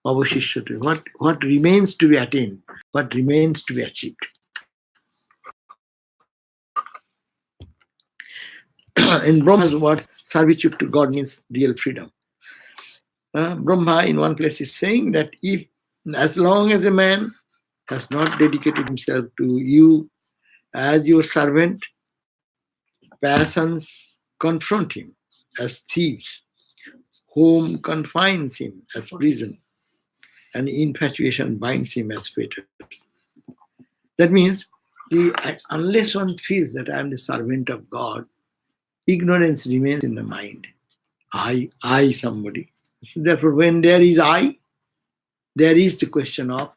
avashishyate. What remains to be attained, what remains to be achieved. In Brahma's words, servitude to God means real freedom. Brahma in one place is saying that if, as long as a man has not dedicated himself to you as your servant, passions confront him as thieves, home confines him as prison, and infatuation binds him as fetters. That means unless one feels that I am the servant of God, ignorance remains in the mind. I somebody. Therefore, when there is I, there is the question of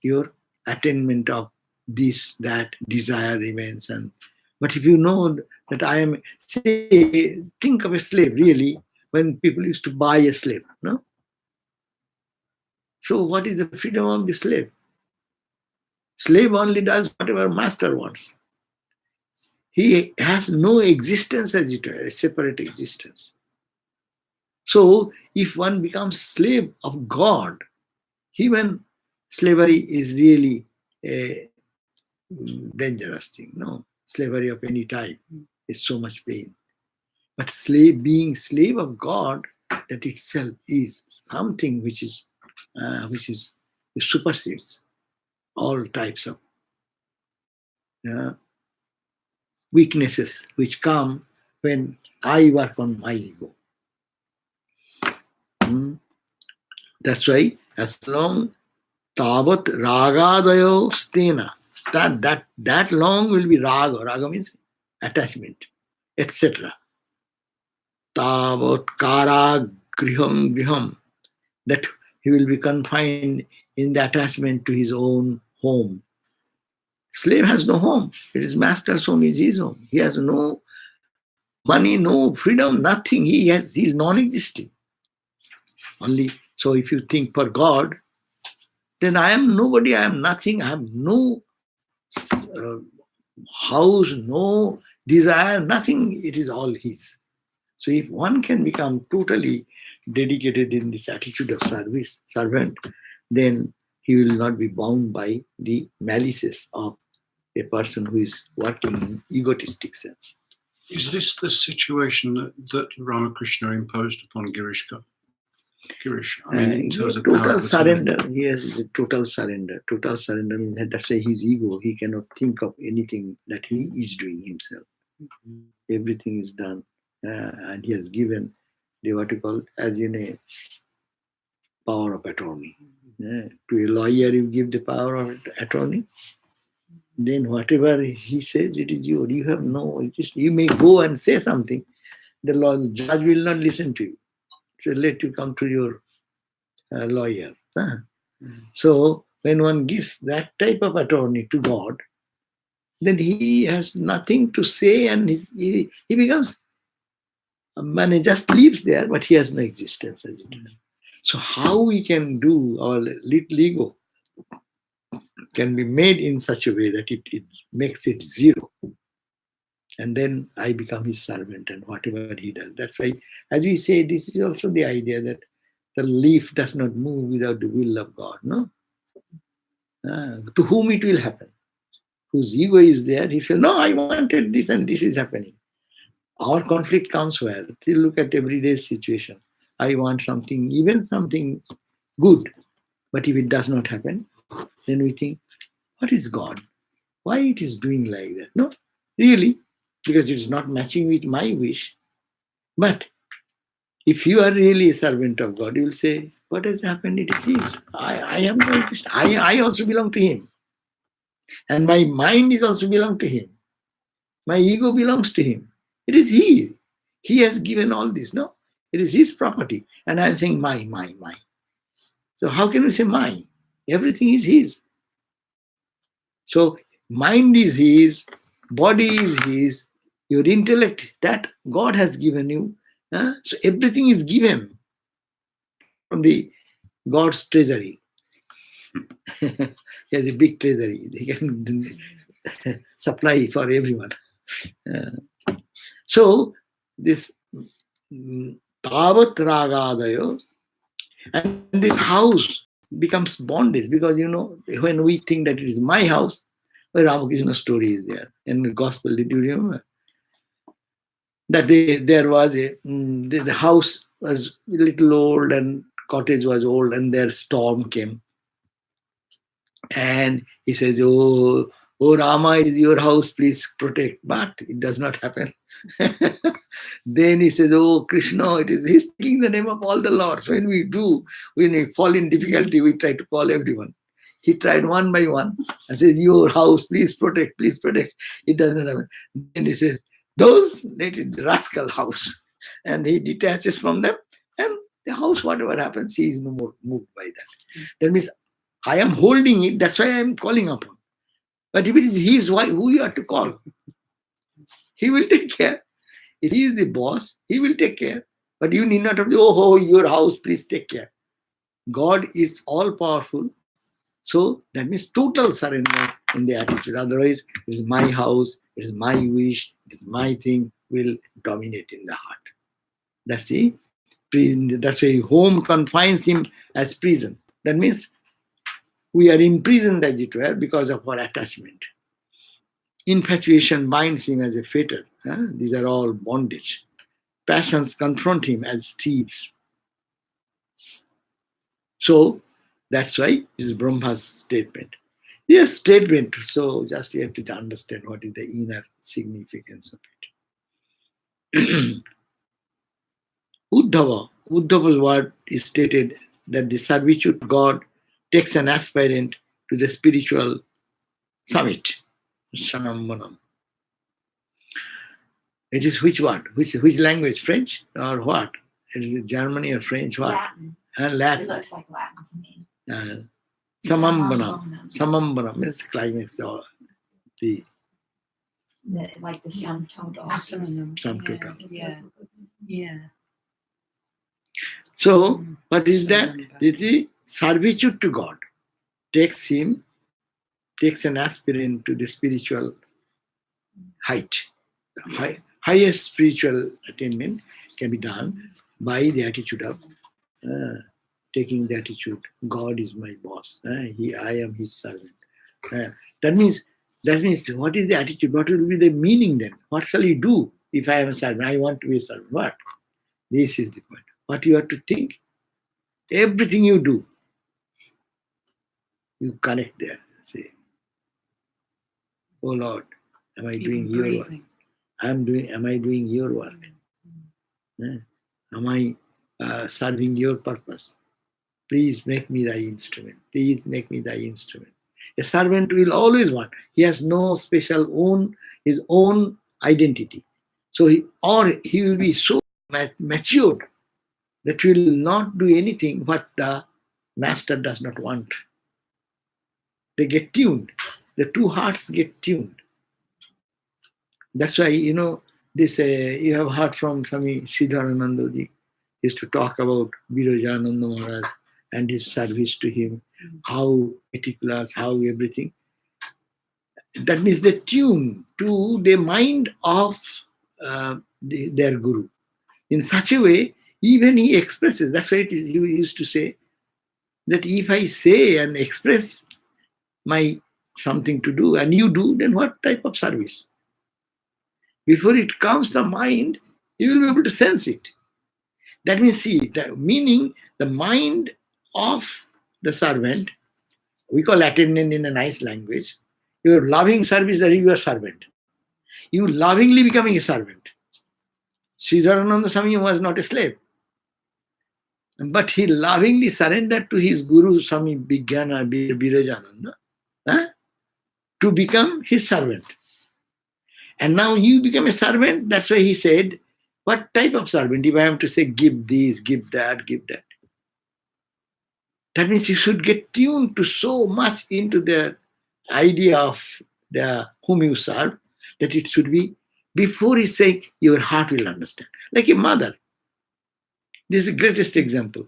your attainment of this, that desire remains. And but if you know that I am, say, think of a slave really, when people used to buy a slave, no? So what is the freedom of the slave? Slave only does whatever master wants. He has no existence as it were, a separate existence. So if one becomes slave of God, even slavery is really a dangerous thing. No, slavery of any type is so much pain. But being slave of God, that itself is something which supersedes all types of weaknesses which come when I work on my ego. That's why as long tavat ragadayo stena, that long will be raga. Raga means attachment, etc. Tavat kara griham, that he will be confined in the attachment to his own home. Slave has no home. It is master's home, is his home. He has no money, no freedom, nothing. He is non-existing. Only so if you think for God, then I am nobody, I am nothing, I have no house, no desire, nothing, it is all his. So if one can become totally dedicated in this attitude of servant, then he will not be bound by the malices of a person who is working in egotistic sense. Is this the situation that Ramakrishna imposed upon Girish? I mean, in terms of total surrender. Yes, total surrender. Total surrender means that's why his ego, he cannot think of anything that he is doing himself. Everything is done, and he has given the what you call as in a power of attorney. To a lawyer, you give the power of attorney. Then whatever he says, it is yours. You have no. You may go and say something. The judge will not listen to you. So let you come to your lawyer. So when one gives that type of attorney to God, then he has nothing to say, and he becomes, man, just lives there, but he has no existence as it is. So how we can do our little ego can be made in such a way that it makes it zero. And then I become his servant, and whatever he does. That's why, as we say, this is also the idea that the leaf does not move without the will of God. No, to whom it will happen, whose ego is there, he says, "No, I wanted this, and this is happening." Our conflict comes where? See, look at everyday situation. I want something, even something good, but if it does not happen, then we think, "What is God? Why it is doing like that?" No, really, because it is not matching with my wish. But if you are really a servant of God, you will say, "What has happened? It is His. I am no interest. I also belong to Him. And my mind is also belong to Him. My ego belongs to Him. It is He. He has given all this, no? It is His property. And I am saying my. So how can we say my? Everything is His. So mind is His, body is His, your intellect, that God has given you. So everything is given from the God's treasury. He has a big treasury. He can supply for everyone. So this tavat ragadayo, and this house becomes bondage, because when we think that it is my house, well, Ramakrishna story is there in the gospel. Did you remember that there was the house was a little old and cottage was old, and their storm came, and he says, oh Rama, is your house, please protect. But it does not happen. Then he says, oh Krishna, he's taking the name of all the lords. When we fall in difficulty, we try to call everyone. He tried one by one and says, your house, please protect, please protect. It does not happen. Then he says, those, that is the rascal house. And he detaches from them, and the house, whatever happens, he is no more moved by that. That means I am holding it, that's why I am calling upon. But if it is his wife, who you have to call? He will take care. If he is the boss, he will take care. But you need not have to, oh, your house, please take care. God is all powerful. So that means total surrender in the attitude. Otherwise, it is my house, it is my wish, it is my thing, will dominate in the heart. That's why home confines him as prison. That means we are imprisoned, as it were, because of our attachment. Infatuation binds him as a fetter. These are all bondage. Passions confront him as thieves. So that's why this is Brahma's statement. Yes, statement. So just you have to understand what is the inner significance of it. Uddhava's word is stated that the servitude to God takes an aspirant to the spiritual summit. Sanambanam. It is which word? Which language? French or what? It is Germany or French? What? Latin. Latin. It looks like Latin to me. Samambanam means climax. Like the sum total. Sum total. Yeah. So, what is that? This is servitude to God. Takes an aspirant to the spiritual height. The highest spiritual attainment can be done by the attitude of taking the attitude, God is my boss. I am his servant. That means, what is the attitude? What will be the meaning then? What shall you do if I am a servant? I want to be a servant. What? This is the point. What you have to think, everything you do, you connect there. Say, oh Lord, am I doing your work? Am I doing your work? Am I serving your purpose? Please make me thy instrument. Please make me thy instrument. A servant will always want. He has no special his own identity. So he will be so matured that he will not do anything what the master does not want. They get tuned. The two hearts get tuned. That's why, this you have heard from Swami Siddharanandaji. He used to talk about Birajananda Maharaj and his service to him, how meticulous, how everything. That means they tune to the mind of their guru. In such a way, even he expresses, that's why he used to say, that if I say and express my something to do and you do, then what type of service? Before it comes the mind, you will be able to sense it. That means, meaning the mind of the servant, we call attendant in a nice language, your loving service that you are servant. You lovingly becoming a servant. Sridharananda Swami was not a slave. But he lovingly surrendered to his Guru Swami Birajananda to become his servant. And now you become a servant. That's why he said, what type of servant? If I am to say, give this, give that, give that. That means you should get tuned to so much into the idea of whom you serve, that it should be, before he say, your heart will understand. Like a mother. This is the greatest example.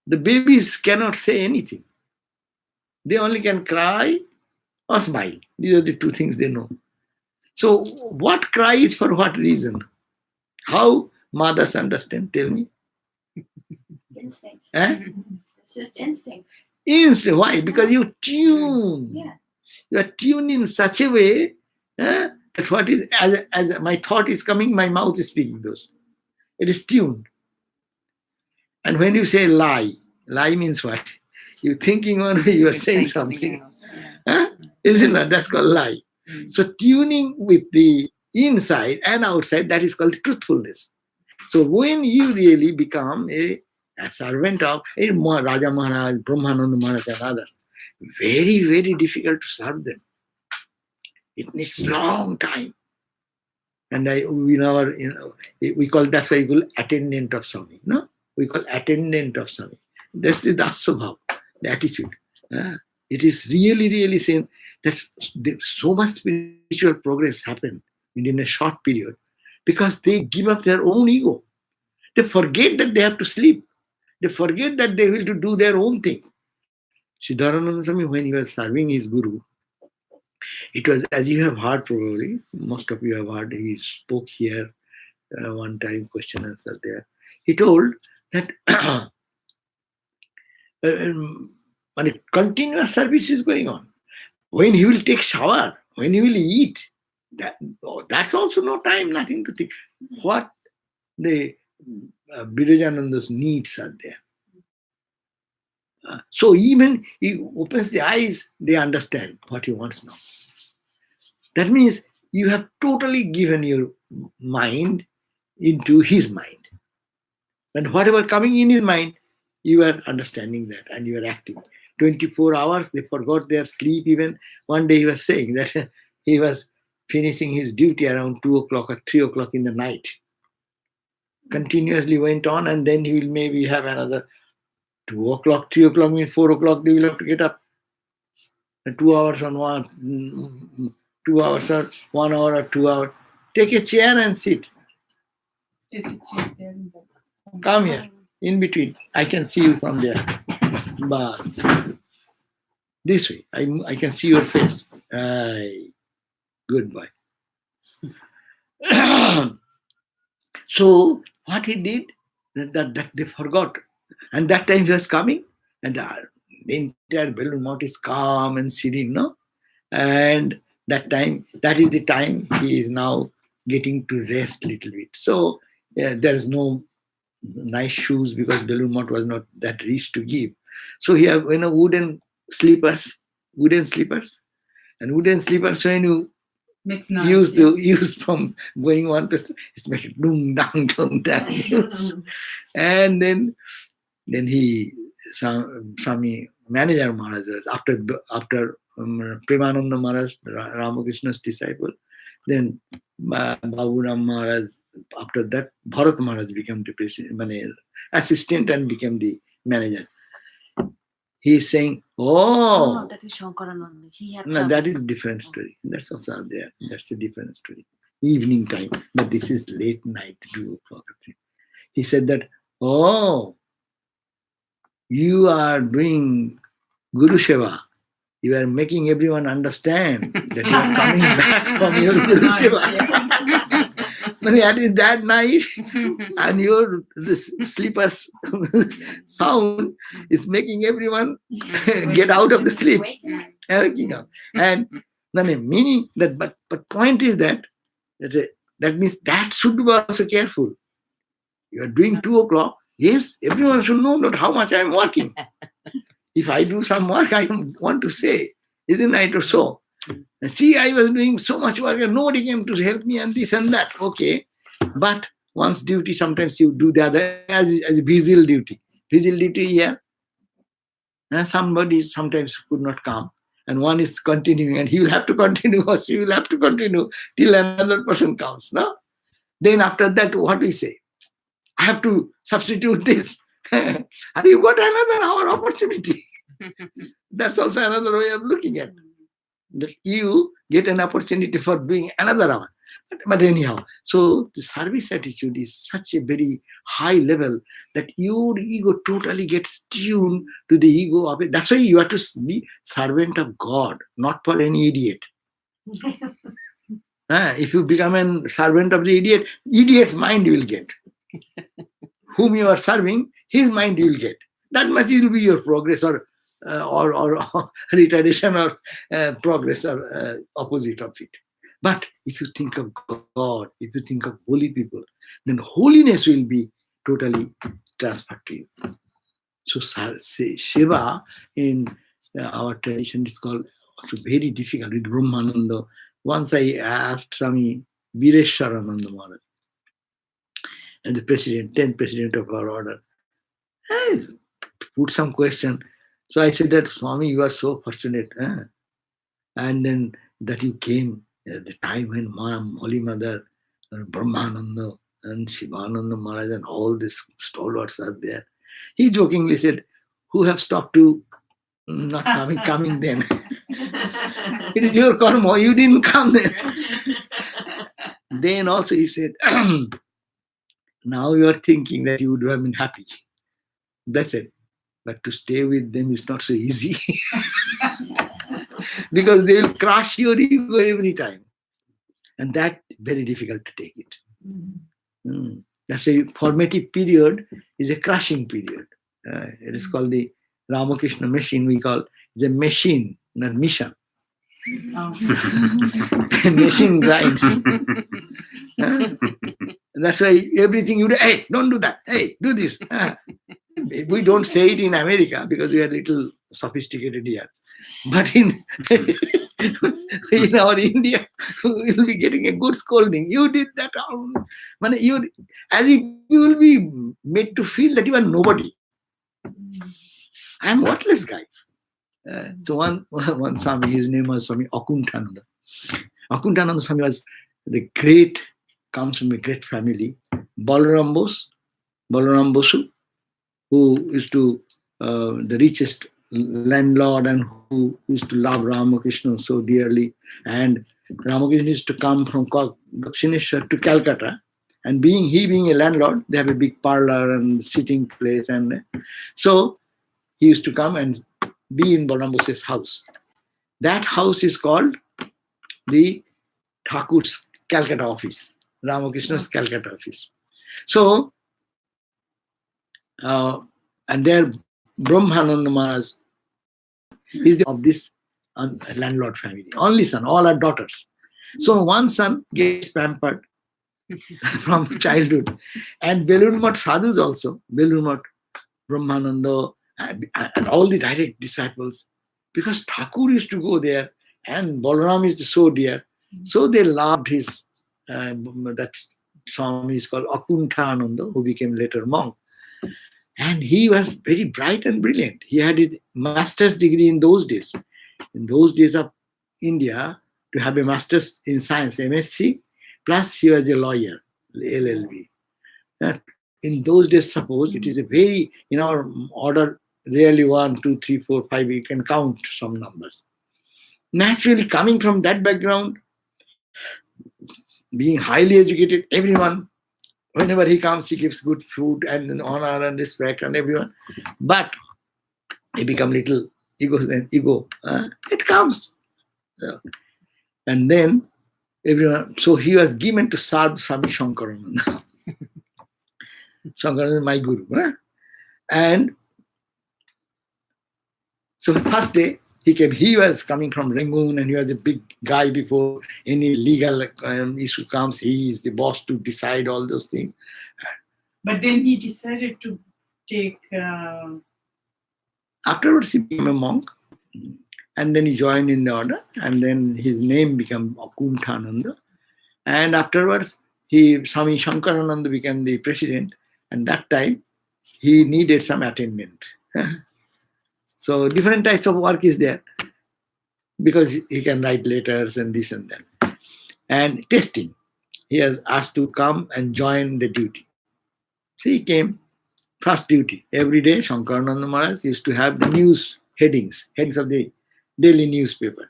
The babies cannot say anything. They only can cry or smile. These are the two things they know. So what cry is for what reason? How mothers understand? Tell me. Instincts. Eh? It's just instincts. Instant. Why? Because you tune. Yeah. You are tuned in such a way that what is as my thought is coming, my mouth is speaking those. It is tuned. And when you say lie means what? You're thinking one way, you are saying something. else. Huh? Isn't it? That's called lie. So tuning with the inside and outside, that is called truthfulness. So when you really become a servant of Raja Maharaj, Brahmananda Maharaj and others, very, very difficult to serve them. It needs long time. And we call, that's why we call attendant of Swami. No? We call attendant of Swami. That's the Dasya, the attitude. It is really, really saying that so much spiritual progress happened within a short period because they give up their own ego. They forget that they have to sleep. They forget that they will to do their own things. Siddharananda Swami, when he was serving his guru, it was, as you have heard probably, most of you have heard, he spoke here one time, question answer there. He told that when a continuous service is going on, when he will take shower, when he will eat, that's also no time, nothing to think. What the Birajananda's needs are there. So even he opens the eyes, they understand what he wants now. That means you have totally given your mind into his mind. And whatever coming in his mind, you are understanding that and you are acting. 24 hours, they forgot their sleep even. One day he was saying that he was finishing his duty around 2 o'clock or 3 o'clock in the night. Continuously went on, and then he will maybe have another 2 o'clock, 3 o'clock, means 4 o'clock, they will have to get up. And 2 hours on 2 hours or 1 hour or 2 hours. Take a chair and sit. Is it chair there? Come here, in between. I can see you from there. Bas. This way, I can see your face. Goodbye. So what he did, that they forgot. And that time he was coming, and the entire Belur Math is calm and serene, no? And that is the time he is now getting to rest a little bit. So there is no nice shoes because Belur Math was not that rich to give. So he have wooden slippers, and wooden slippers when you Makes noise. Used from going one person, it's making dung dung dung dung. And then Swami Manager Maharaj, after Premananda Maharaj, Ramakrishna's disciple, then Baburam Maharaj, after that Bharat Maharaj became the assistant and became the manager. He is saying, No, that is Shankarananda. He had no, that is a different story. That's also there. That's a different story. Evening time, but this is late night, 2 o'clock. He said that, you are doing Guru Seva. You are making everyone understand that you are coming back from your Guru Seva. That is that night, and your sleepers sound is making everyone get out of the sleep. Waking up. And meaning that, but point is that means that should be also careful. You are doing 2 o'clock. Yes, everyone should know not how much I am working. If I do some work, I want to say, isn't it or so? See, I was doing so much work and nobody came to help me and this and that. Okay. But one's duty, sometimes you do the other as a visual duty. Visual duty here. Somebody sometimes could not come. And one is continuing and he will have to continue or she will have to continue till another person comes. No? Then after that, what we say? I have to substitute this. And you got another hour opportunity. That's also another way of looking at it. That you get an opportunity for doing another hour. But anyhow, so the service attitude is such a very high level that your ego totally gets tuned to the ego of it. That's why you have to be servant of God, not for any idiot. If you become a servant of the idiot, idiot's mind you will get. Whom you are serving, his mind you will get. That much will be your progress, or or retardation or progress are opposite of it. But if you think of God, if you think of holy people, then holiness will be totally transferred to you. So Shiva in our tradition is called also very difficult with Brahmananda. Once I asked Swami Vireshwarananda Maharaj, and the president, 10th president of our order, I put some question. So I said that, Swami, you are so fortunate. And then that you came at the time when Holy Mother, Brahmananda and Shivananda Maharaj and all these stalwarts are there. He jokingly said, who have stopped to not coming then? It is your karma, you didn't come then. Then also he said, now you are thinking that you would have been happy, blessed, but to stay with them is not so easy. Because they will crush your ego every time. And that very difficult to take it. That's a formative period is a crushing period. It is called the Ramakrishna machine, we call it a machine, not mission. Machine grinds. That's why everything you do, hey, don't do that, hey, do this. We don't say it in America because we are a little sophisticated here. But in our India, we will be getting a good scolding. You did that. As if you will be made to feel that you are nobody. I am worthless guy. So one Swami, his name was Swami Akuntananda. Akuntananda Swami was comes from a great family. Balaram Bosu, who is the richest landlord and who used to love Ramakrishna so dearly. And Ramakrishna used to come from Dakshineshwar to Calcutta. And being a landlord, they have a big parlor and sitting place. And so he used to come and be in Balaram Bosu's house. That house is called the Thakur's Calcutta office, Ramakrishna's Calcutta office. So, and there Brahmananda Maharaj is of this landlord family. Only son, all are daughters. So one son gets pampered from childhood. And Belur Math sadhus also, Belur Math, Brahmananda, and all the direct disciples, because Thakur used to go there and Balaram is so dear. So they loved his, that Swami is called Akuntananda, who became later monk. And he was very bright and brilliant. He had his master's degree in those days. In those days of India, to have a master's in science, MSc, plus he was a lawyer, LLB. In those days, suppose it is a very, in our order, really 1, 2, 3, 4, 5, you can count some numbers. Naturally, coming from that background, being highly educated, everyone, whenever he comes, he gives good food and honor and respect and everyone. But he become little ego. It comes. And then everyone, so he was given to serve Swami Shankarananda. Shankarananda is my guru. And so the first day he came, he was coming from Rangoon and he was a big guy before any legal issue comes. He is the boss to decide all those things. But then he decided to take... Afterwards he became a monk. And then he joined in the order. And then his name became Akuntananda. And afterwards, Swami Shankarananda became the president. And that time, he needed some attainment. So different types of work is there. Because he can write letters and this and that. And testing. He has asked to come and join the duty. So he came. First duty. Every day, Shankarananda Maharaj used to have the news headings of the daily newspaper.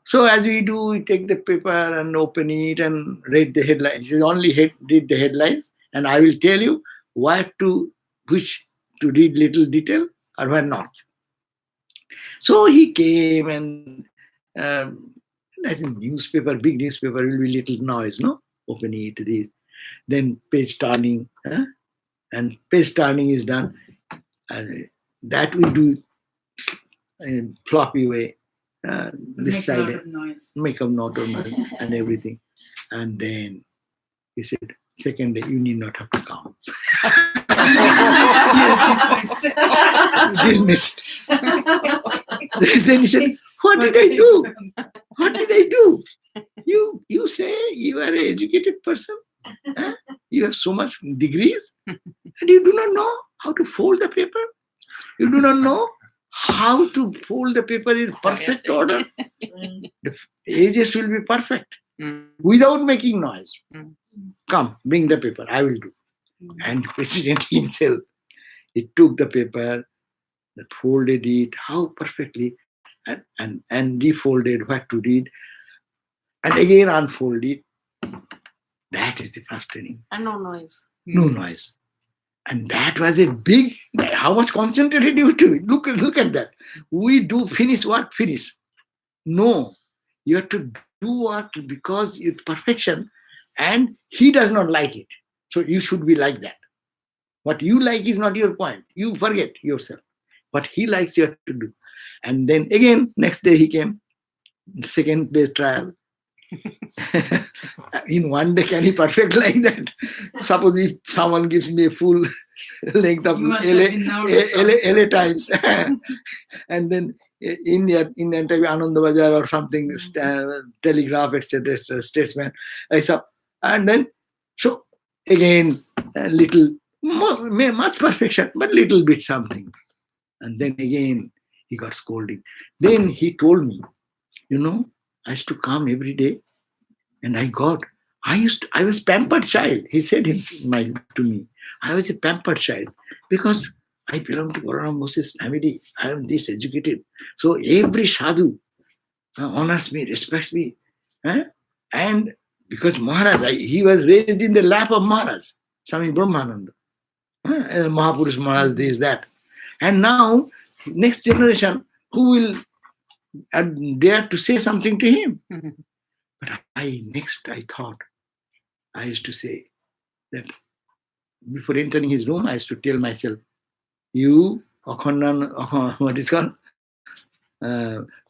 So as we do, we take the paper and open it and read the headlines. He only read the headlines, and I will tell you which to read little detail or where not. So he came and I think newspaper, big newspaper will be little noise, no? Open it, then page turning, and page turning is done. That we do floppy way, this Make a side, lot of noise. make a lot of noise and everything. And then he said, second day, you need not have to come. Dismissed. Then he said, what did I do? What did I do? You say you are an educated person. Huh? You have so much degrees and you do not know how to fold the paper. You do not know how to fold the paper in perfect order. The edges will be perfect without making noise. Come, bring the paper, I will do. And the president himself, he took the paper, folded it, how perfectly, and refolded what to read, and again unfold it. That is the first training. And no noise. No noise. And that was a big, how much concentrated you do. Look at that. We do finish work, finish. No, you have to do work because it's perfection and he does not like it. So you should be like that. What you like is not your point. You forget yourself. What he likes, you have to do. And then again, next day he came, second day trial. In one day, can he perfect like that? Suppose if someone gives me a full length of LA Times, and then in the interview, Anandabazar or something, Telegraph, etc., Statesman, I saw, and then so again a little much perfection, but little bit something, and then again he got scolding. Then he told me, I used to come every day, and I was pampered child. He said to me, I was a pampered child because I belong to Balaram Moses family. I am this educated. So every sadhu honors me, respects me. And because Maharaj, he was raised in the lap of Maharaj, Swami Brahmananda. Mahapurush Maharaj, this, that. And now, next generation, who will dare to say something to him? But I thought, I used to say that before entering his room, I used to tell myself, you, Akhondan, what is called?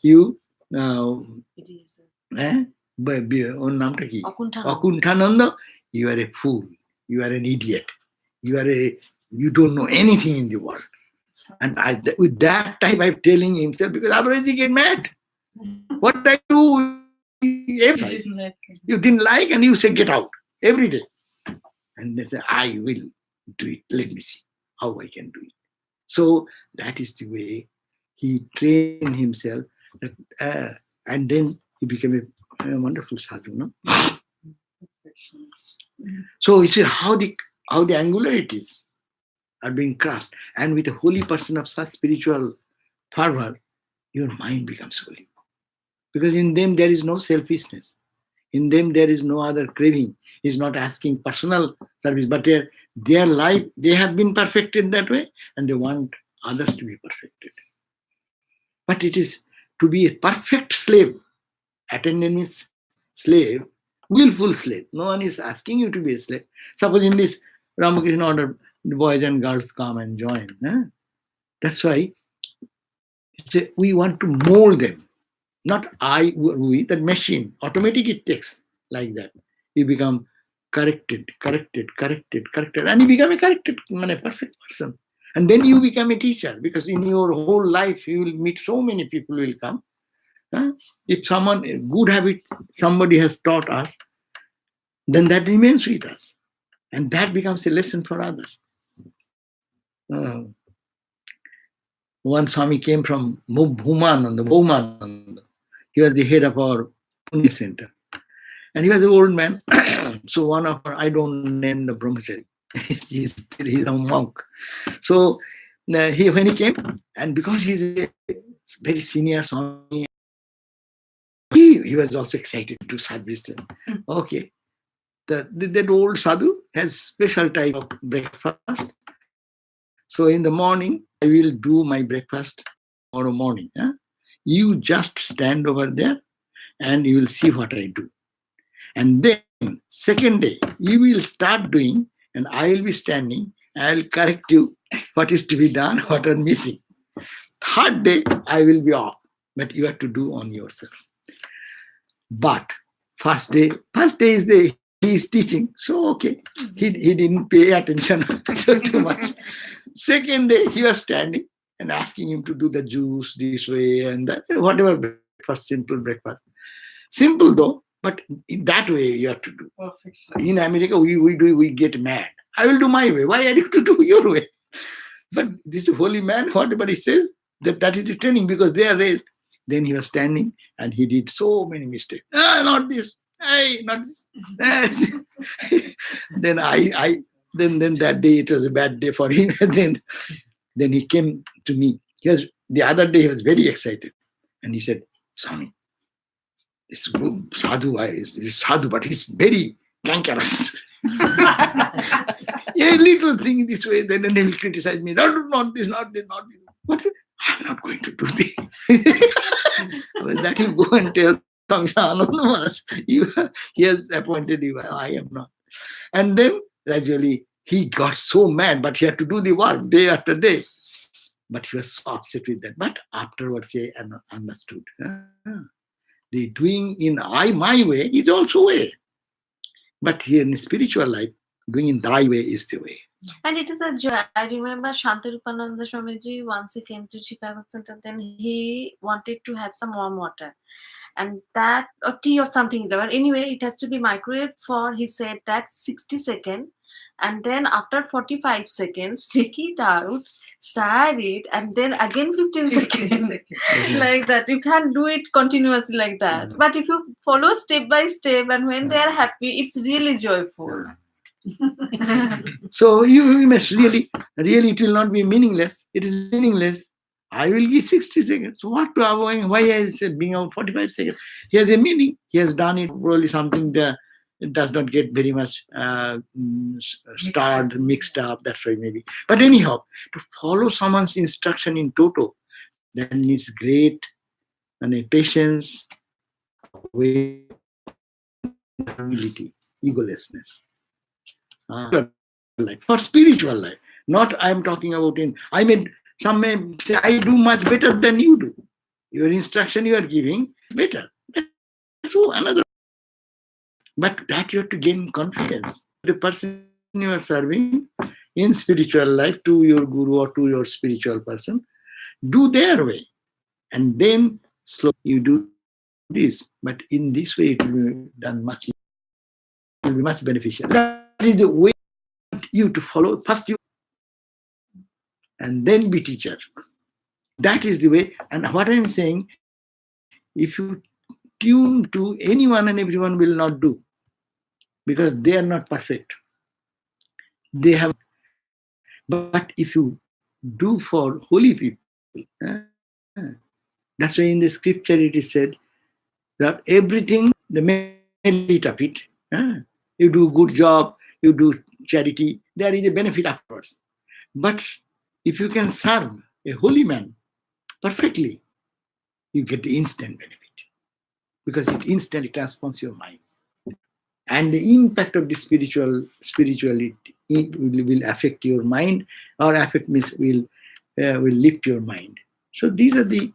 You, Akunthananda, you are a fool, you are an idiot, you don't know anything in the world. And with that type, I'm telling himself, because otherwise he get mad. What I do, you didn't like, and you say, get out every day. And they say, I will do it. Let me see how I can do it. So that is the way he trained himself. And then he became a wonderful sadhu. No? So you see how the angularities are being crushed. And with a holy person of such spiritual fervor, your mind becomes holy. Because in them there is no selfishness. In them there is no other craving. He's not asking personal service, but their life, they have been perfected that way, and they want others to be perfected. But it is to be a perfect slave, attendance slave, willful slave. No one is asking you to be a slave. Suppose in this Ramakrishna order, the boys and girls come and join. That's why we want to mold them. Not we, that machine, automatic it takes like that. You become corrected, and you become a perfect person. And then you become a teacher, because in your whole life you will meet so many people will come. If someone, a good habit somebody has taught us, then that remains with us. And that becomes a lesson for others. One Swami came from Bhaumananda. He was the head of our Punya center. And he was an old man. So one of our, I don't name the brahmachari. He's a monk. So when he came, and because he's a very senior Swami, he was also excited to service them. Okay. That old sadhu has special type of breakfast. So in the morning, I will do my breakfast tomorrow morning. You just stand over there and you will see what I do. And then second day, you will start doing and I will be standing. I will correct you what is to be done, what are missing. Third day, I will be off. But you have to do on yourself. But first day is he is teaching. So okay, he didn't pay attention too much. Second day, he was standing and asking him to do the juice this way and that, whatever breakfast, simple breakfast. Simple though, but in that way you have to do. Perfection. In America, we get mad. I will do my way. Why are you to do your way? But this holy man, whatever he says, that is the training because they are raised. Then he was standing and he did so many mistakes. Not this. Hey, not this. Then then that day it was a bad day for him. And then he came to me. The other day he was very excited. And he said, Swami, this sadhu is sadhu, but he's very cankerous. A little thing this way, then he will criticize me. No, not this, not this, not this. But I'm not going to do this. Well, that you go and tell he has appointed you. I am not. And then gradually he got so mad, but he had to do the work day after day. But he was so upset with that. But afterwards he understood. The doing in my way is also way. But here in spiritual life, doing in thy way is the way. And it is a joy. I remember Shantarupananda Swamiji, once he came to Chicago Center, then he wanted to have some warm water. And that, or tea or something. But anyway, it has to be microwaved for, he said, that 60 seconds. And then after 45 seconds, take it out, stir it, and then again 15 seconds. Like that. You can't do it continuously like that. But if you follow step by step, and when they are happy, it's really joyful. So you must really it will not be meaningless. It is meaningless. I will give 60 seconds. What to avoid? Why I said being out 45 seconds? He has a meaning. He has done it probably something that it does not get very much starred, mixed up. That's why maybe. But anyhow, to follow someone's instruction in toto, that needs great patience, humility, egolessness. For spiritual life, not I am talking about some may say I do much better than you do. Your instruction you are giving better. So another, but that you have to gain confidence. The person you are serving in spiritual life to your guru or to your spiritual person, do their way, and then slowly you do this. But in this way, it will be done much. It will be much beneficial. That is the way you to follow. First you, and then be teacher. That is the way. And what I am saying, if you tune to anyone and everyone will not do, because they are not perfect. They have, but if you do for holy people, that's why in the scripture it is said that everything, the merit of it, you do good job, you do charity, there is a benefit afterwards. But if you can serve a holy man perfectly, you get the instant benefit because it instantly transforms your mind. And the impact of the spirituality will affect your mind, or affect means will lift your mind. So these are the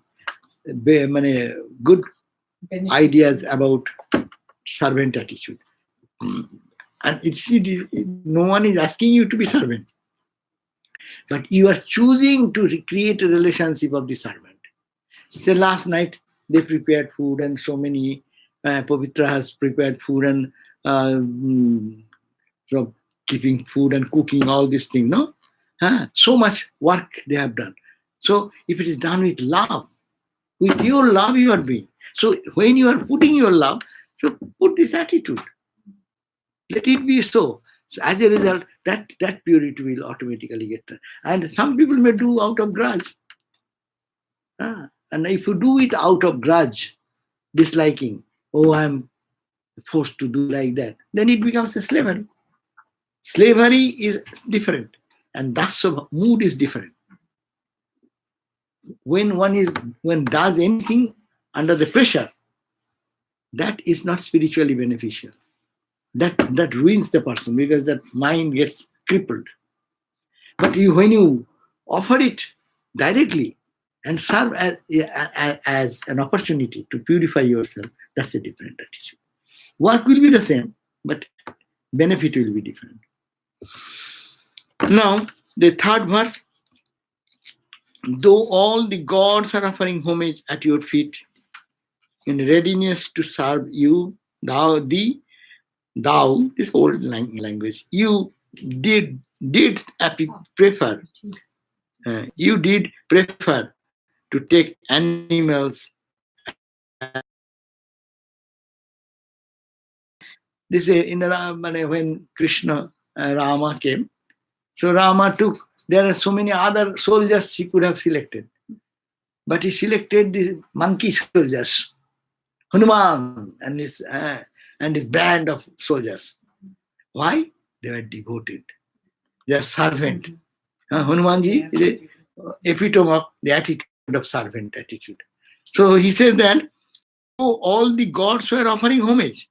good ideas about servant attitude. And no one is asking you to be servant, but you are choosing to create a relationship of the servant. So last night they prepared food, and so many Pavitra has prepared food and keeping food and cooking, all these things, no? So much work they have done. So if it is done with love, with your love you are doing. So when you are putting your love, so put this attitude. Let it be so. So as a result, that purity will automatically get done. And some people may do out of grudge. And if you do it out of grudge, disliking, oh, I'm forced to do like that, then it becomes a slavery. Slavery is different, and that's mood is different. When one does anything under the pressure, that is not spiritually beneficial. That ruins the person because that mind gets crippled. But when you offer it directly and serve as an opportunity to purify yourself, that's a different attitude. Work will be the same, but benefit will be different. Now, the third verse. Though all the gods are offering homage at your feet, in readiness to serve you, thou, this old language, you did prefer, you did prefer to take animals as the allies in the incarnation of Rama. This is in the when Krishna, Rama came. So Rama took, there are so many other soldiers he could have selected. But he selected the monkey soldiers, Hanuman and his band of soldiers. Why? They were devoted. They are servant. Hanumanji is the epitome of the attitude of servant attitude. So he says that all the gods were offering homage.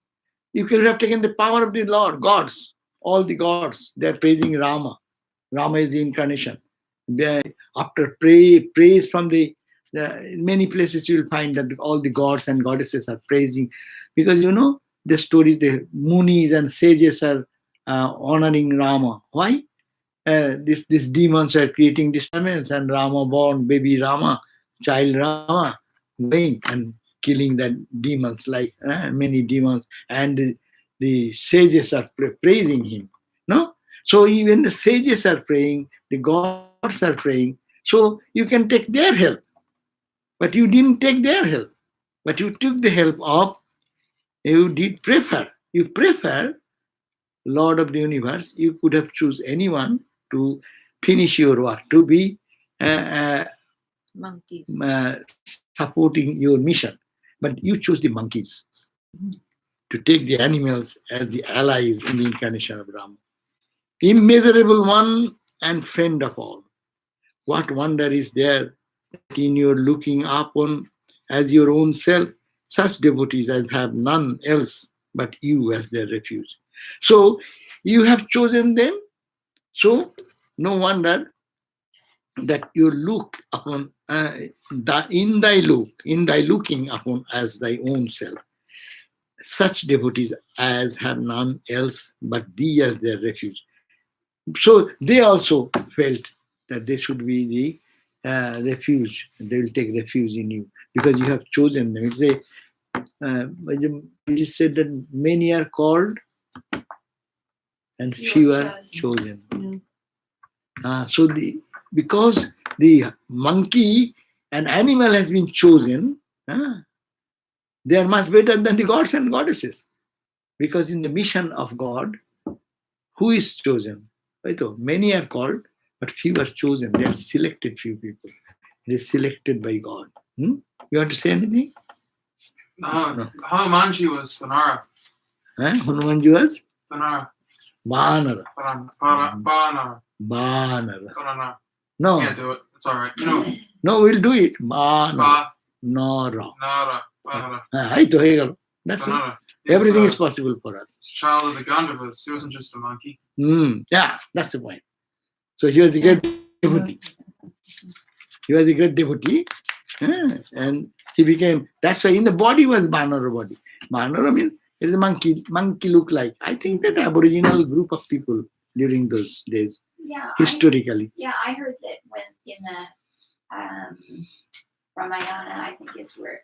You could have taken the power of the Lord, gods, all the gods. They are praising Rama. Rama is the incarnation. After praise from in many places you will find that all the gods and goddesses are praising, because the story, the munis and sages are honoring Rama. Why? These demons are creating disturbance, and Rama born, baby Rama, child Rama, going and killing the demons, like many demons, and the sages are praising him. No? So even the sages are praying, the gods are praying, so you can take their help. But you didn't take their help. But you took the help of, you prefer Lord of the universe. You could have choose anyone to finish your work, to be Monkeys. Supporting your mission. But you chose the monkeys to take the animals as the allies in the incarnation of Rama. Immeasurable one and friend of all. What wonder is there that in your looking upon as your own self, such devotees as have none else but you as their refuge. So you have chosen them. So no wonder that you look upon in thy looking upon as thy own self, such devotees as have none else but thee as their refuge. So they also felt that they should be the refuge. They will take refuge in you because you have chosen them. It is said that many are called and few are chosen. So because the monkey, an animal, has been chosen, they are much better than the gods and goddesses. Because in the mission of God, who is chosen? Many are called, but few are chosen. They are selected few people. They are selected by God. You want to say anything? No. Hanumanji was Vanara. Hanumanji was? Vanara. Banara. Banara. No. Can't do it. It's all right. No, we'll do it. Banara. Nara. Banara. That's it. Everything is possible for us. He's a child of the Gandharvas. He wasn't just a monkey. Yeah, that's the point. So he was a great devotee. And he became, that's why in the body was Banara body. Banara means it's a monkey look like. I think that Aboriginal group of people during those days, historically. I heard that when in the Ramayana, I think it's where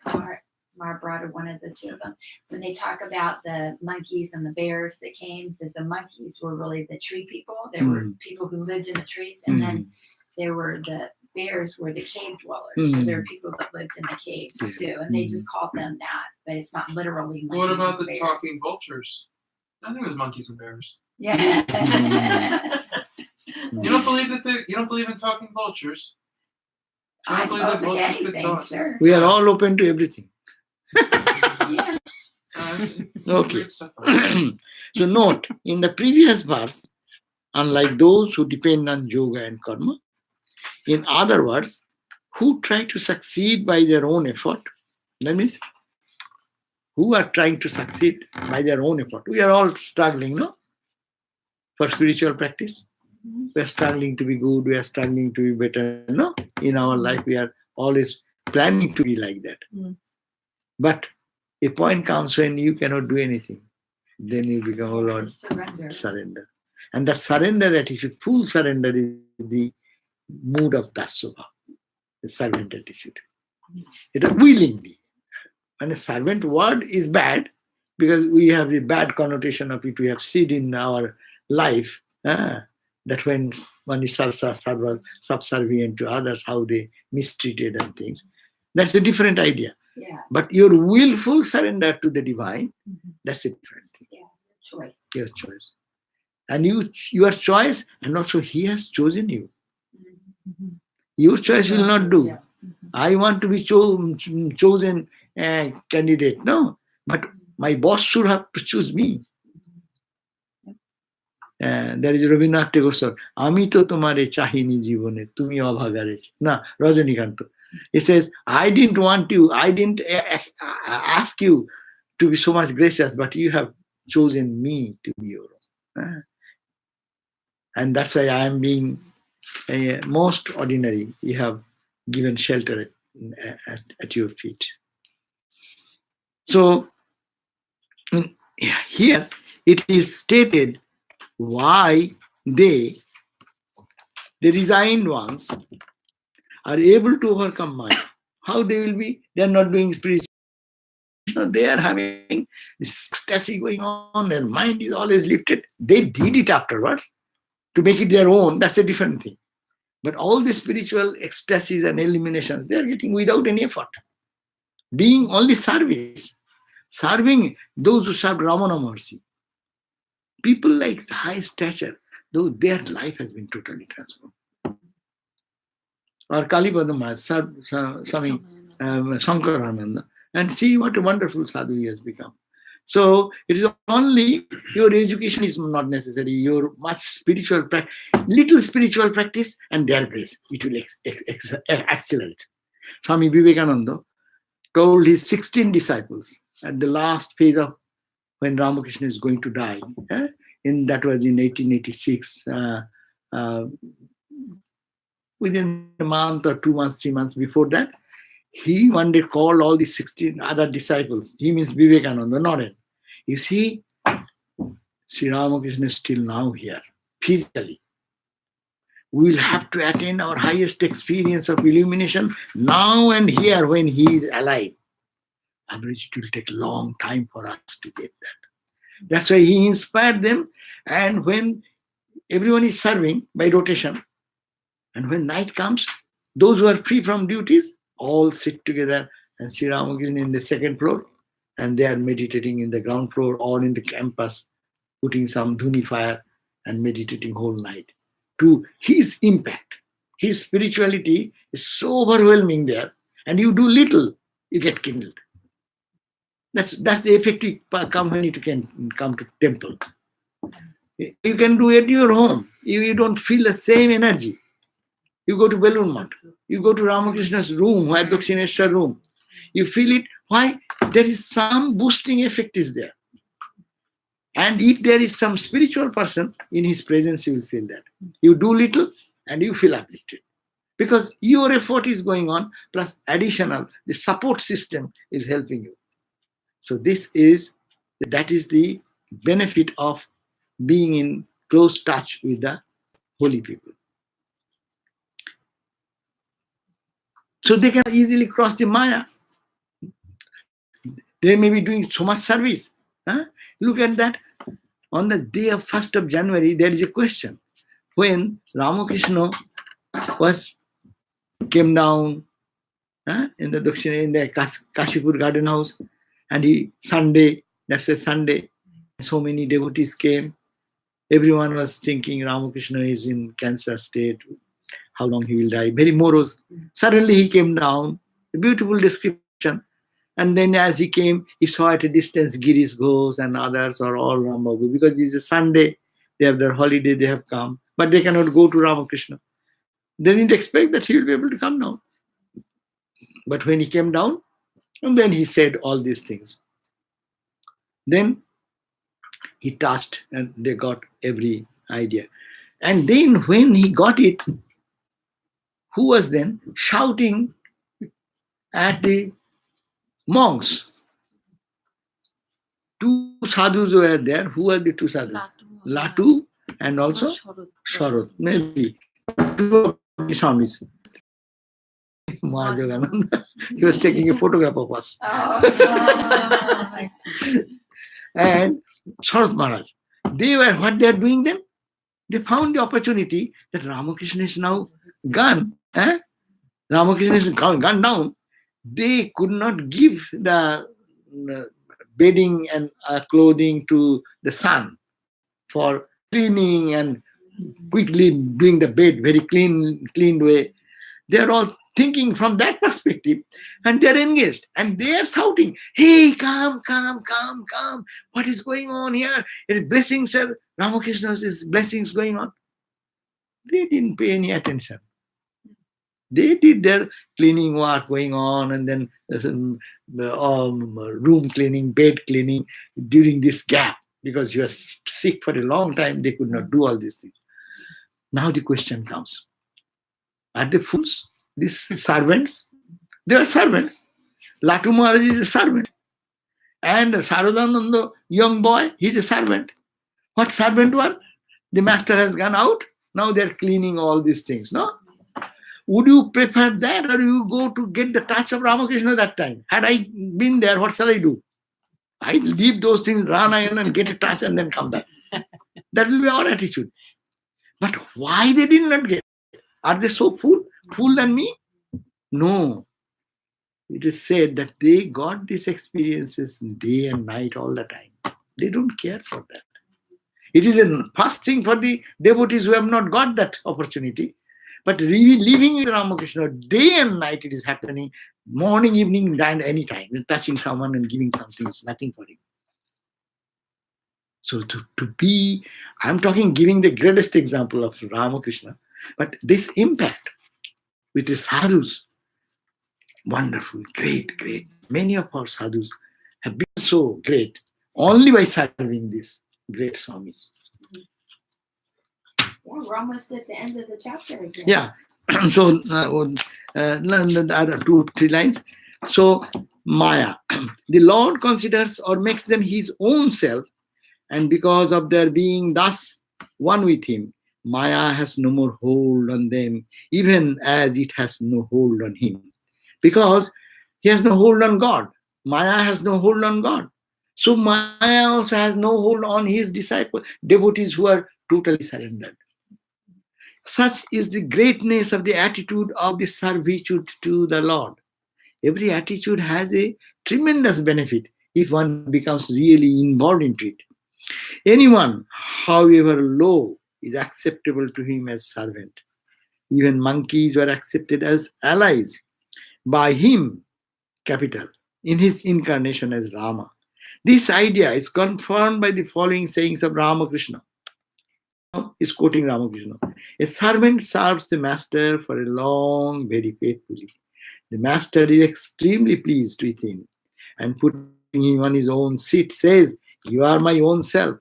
Mahabharata, one of the two of them, when they talk about the monkeys and the bears that came, that the monkeys were really the tree people. There were people who lived in the trees, and then there were the bears were the cave dwellers. So there were people that lived in the caves too, and they just called them that, but it's not literally monkeys. What about the bears. talking vultures? I think it was monkeys and bears. Yeah. You don't believe you don't believe in talking vultures? You don't believe that vultures could talk? Sure. We are all open to everything. Yeah. Okay. So note, in the previous verse, unlike those who depend on yoga and karma, in other words, who try to succeed by their own effort, that means who are trying to succeed by their own effort. We are all struggling, no? For spiritual practice. We are struggling to be good, we are struggling to be better, no? In our life, we are always planning to be like that. But a point comes when you cannot do anything. Then you become, oh Lord, surrender. And that surrender attitude, full surrender, is the mood of Dasya, the servant attitude. It is willingly. And a servant word is bad because we have the bad connotation of it. We have seen in our life that when one is subservient to others, how they mistreated and things. That's a different idea. Yeah. But your willful surrender to the divine, that's a different thing. Yeah. Choice. Your choice. And your choice, and also he has chosen you. Your choice will not do. Yeah. I want to be chosen candidate. No, but my boss should have to choose me. There is Rabindranath Tagore sir. Ami to tomare chahini jivone, tumi abhagare. Na, Rajanikanth. He says, I didn't want you, I didn't ask you to be so much gracious, but you have chosen me to be your own. And that's why I am being most ordinary. You have given shelter at your feet. So here it is stated why the resigned ones are able to overcome Maya. How they will be? They are not doing spiritual. They are having this ecstasy going on. Their mind is always lifted. They did it afterwards to make it their own. That's a different thing. But all the spiritual ecstasies and illuminations, they are getting without any effort. Being only service. Serving those who serve Ramana Maharshi. People like high stature, though their life has been totally transformed. Or Kalipada Maharaj, Swami Shankarananda, and see what a wonderful sadhu he has become. So it is only your education is not necessary, your much little spiritual practice and their grace, it will accelerate. Swami Vivekananda told his 16 disciples at the last phase of when Ramakrishna is going to die, that was in 1886, within a month or 2 months, 3 months before that, he one day called all the 16 other disciples. He means Vivekananda, not him. You see, Sri Ramakrishna is still now here, physically. We will have to attain our highest experience of illumination now and here when he is alive. Otherwise, it will take a long time for us to get that. That's why he inspired them. And when everyone is serving by rotation, and when night comes, those who are free from duties all sit together and Sri Ramakrishna in the second floor, and they are meditating in the ground floor or in the campus, putting some dhuni fire and meditating whole night. To his impact, his spirituality is so overwhelming there, and you do little, you get kindled. That's the effect you come when you can come to temple. You can do it at your home. You don't feel the same energy. You go to Belur Math, you go to Ramakrishna's room, where Dakshineshwar room. You feel it. Why? There is some boosting effect is there. And if there is some spiritual person in his presence, you will feel that. You do little and you feel uplifted. Because your effort is going on, plus additional, the support system is helping you. So that is the benefit of being in close touch with the holy people. So they can easily cross the Maya. They may be doing so much service. Look at that. On the day of 1st of January, there is a question. When Ramakrishna came down in the Dakshina, in the Kashipur garden house, and that's a Sunday, so many devotees came. Everyone was thinking Ramakrishna is in cancer state, how long he will die, very morose. Suddenly he came down, a beautiful description. And then as he came, he saw at a distance Girish Ghosh and others are all Rambabu. Because it's a Sunday, they have their holiday, they have come. But they cannot go to Ramakrishna. They didn't expect that he will be able to come down. But when he came down, and then he said all these things. Then he touched and they got every idea. And then when he got it, who was then shouting at the monks. Two sadhus were there. Who were the two sadhus? Latu and also Sharad. Maybe two of the Swamis. Mahajogananda. He was taking a photograph of us. I And Sharad Maharaj. They were what they are doing then? They found the opportunity that Ramakrishna is now gone. Ramakrishna is gone down. They could not give the bedding and clothing to the son for cleaning and quickly doing the bed very clean way. They are all thinking from that perspective, and they are engaged and they are shouting, "Hey, come, come, come, come! What is going on here? It is blessings, sir. Ramakrishna's blessings going on." They didn't pay any attention. They did their cleaning work going on, and then room cleaning, bed cleaning during this gap, because you are sick for a long time. They could not do all these things. Now the question comes: are they fools? These servants? They are servants. Latu Maharaj is a servant, and Saradananda, young boy, he is a servant. What servant were? The master has gone out. Now they are cleaning all these things. No. Would you prefer that, or you go to get the touch of Ramakrishna that time? Had I been there, what shall I do? I leave those things, run and get a touch and then come back. That will be our attitude. But why they did not get? Are they so fool than me? No. It is said that they got these experiences day and night all the time. They don't care for that. It is a first thing for the devotees who have not got that opportunity. But living with Ramakrishna day and night, it is happening. Morning, evening, and any time. Touching someone and giving something is nothing for him. So to be, I'm talking giving the greatest example of Ramakrishna, but this impact with the sadhus, wonderful, great, great. Many of our sadhus have been so great only by serving these great swamis. We're almost at the end of the chapter again. Yeah. So the other 2-3 lines. So Maya, the Lord considers or makes them his own self, and because of their being thus one with him, Maya has no more hold on them, even as it has no hold on him. Because he has no hold on God. Maya has no hold on God. So Maya also has no hold on his disciples, devotees who are totally surrendered. Such is the greatness of the attitude of the servitude to the Lord. Every attitude has a tremendous benefit if one becomes really involved into it. Anyone, however low, is acceptable to him as servant. Even monkeys were accepted as allies by him, capital, in his incarnation as Rama. This idea is confirmed by the following sayings of Ramakrishna. Is quoting Ramakrishna. A servant serves the master for a long, very faithfully. The master is extremely pleased with him, and putting him on his own seat says, "You are my own self."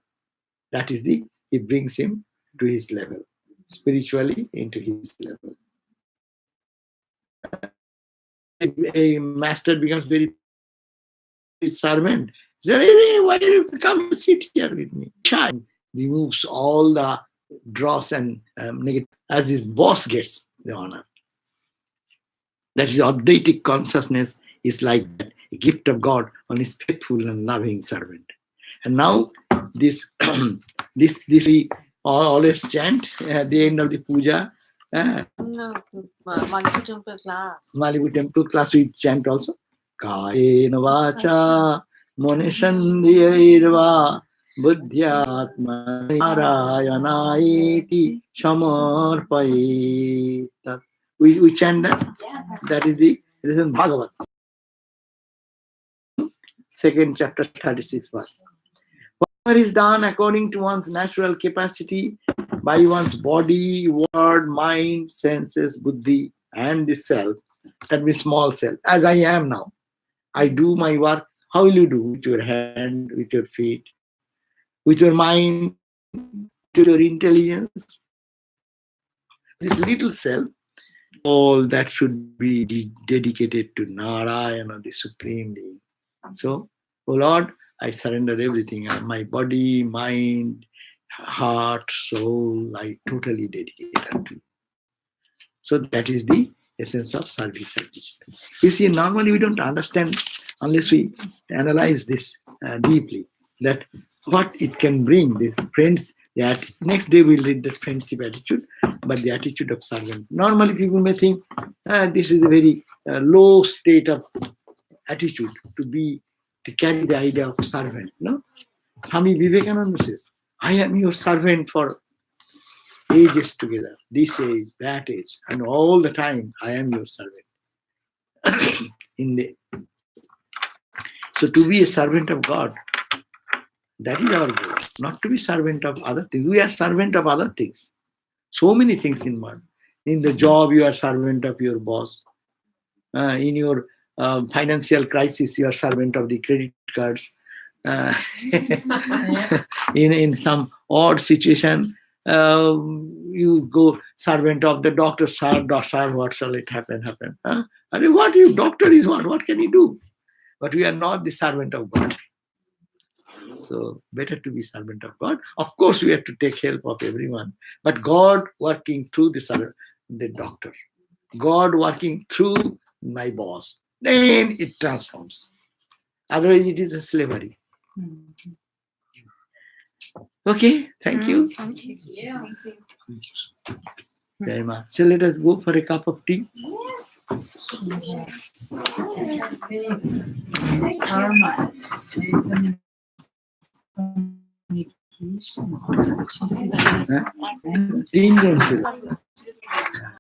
That is he brings him to his level, spiritually into his level. A master becomes very servant. He says, "Hey, why do you come sit here with me?" Shine removes all the dross and negative, as his boss gets the honor. That is, Advaitic consciousness is like that, a gift of God on his faithful and loving servant. And now this we always chant at the end of the puja. Malibu Temple class. Malibu Temple class we chant also. Kayena vacha monishandhyairva buddhyatma narayanayeti samarpayet. We chant that. Yeah. That is it is in Bhagavad. 2nd chapter, 36th verse. Whatever is done according to one's natural capacity by one's body, word, mind, senses, buddhi, and the self, that means small self, as I am now. I do my work. How will you do? With your hand, with your feet, with your mind, with your intelligence. This little self, all that should be dedicated to Narayana, the Supreme Being. So, oh Lord, I surrender everything. My body, mind, heart, soul, I totally dedicate unto you. So that is the essence of service. You see, normally we don't understand unless we analyze this deeply, that what it can bring. This friends, that next day we'll read the friendship attitude, but the attitude of servant. Normally people may think this is a very low state of attitude to carry the idea of servant. No, Swami Vivekananda says, I am your servant for ages together, this age, that age, and all the time I am your servant. So to be a servant of God, that is our goal, not to be servant of other things. We are servant of other things. So many things in one. In the job, you are servant of your boss. In your financial crisis, you are servant of the credit cards. In some odd situation, you go servant of the doctor. Sir, what shall it happen? I mean, what if doctor is what? What can he do? But we are not the servant of God. So better to be servant of God. Of course, we have to take help of everyone. But God working through the doctor. God working through my boss. Then it transforms. Otherwise, it is a slavery. Okay, thank you. Thank you. Yeah. Thank you. Jai Ma. So let us go for a cup of tea. Karma. Huh? 3 জন ছিল।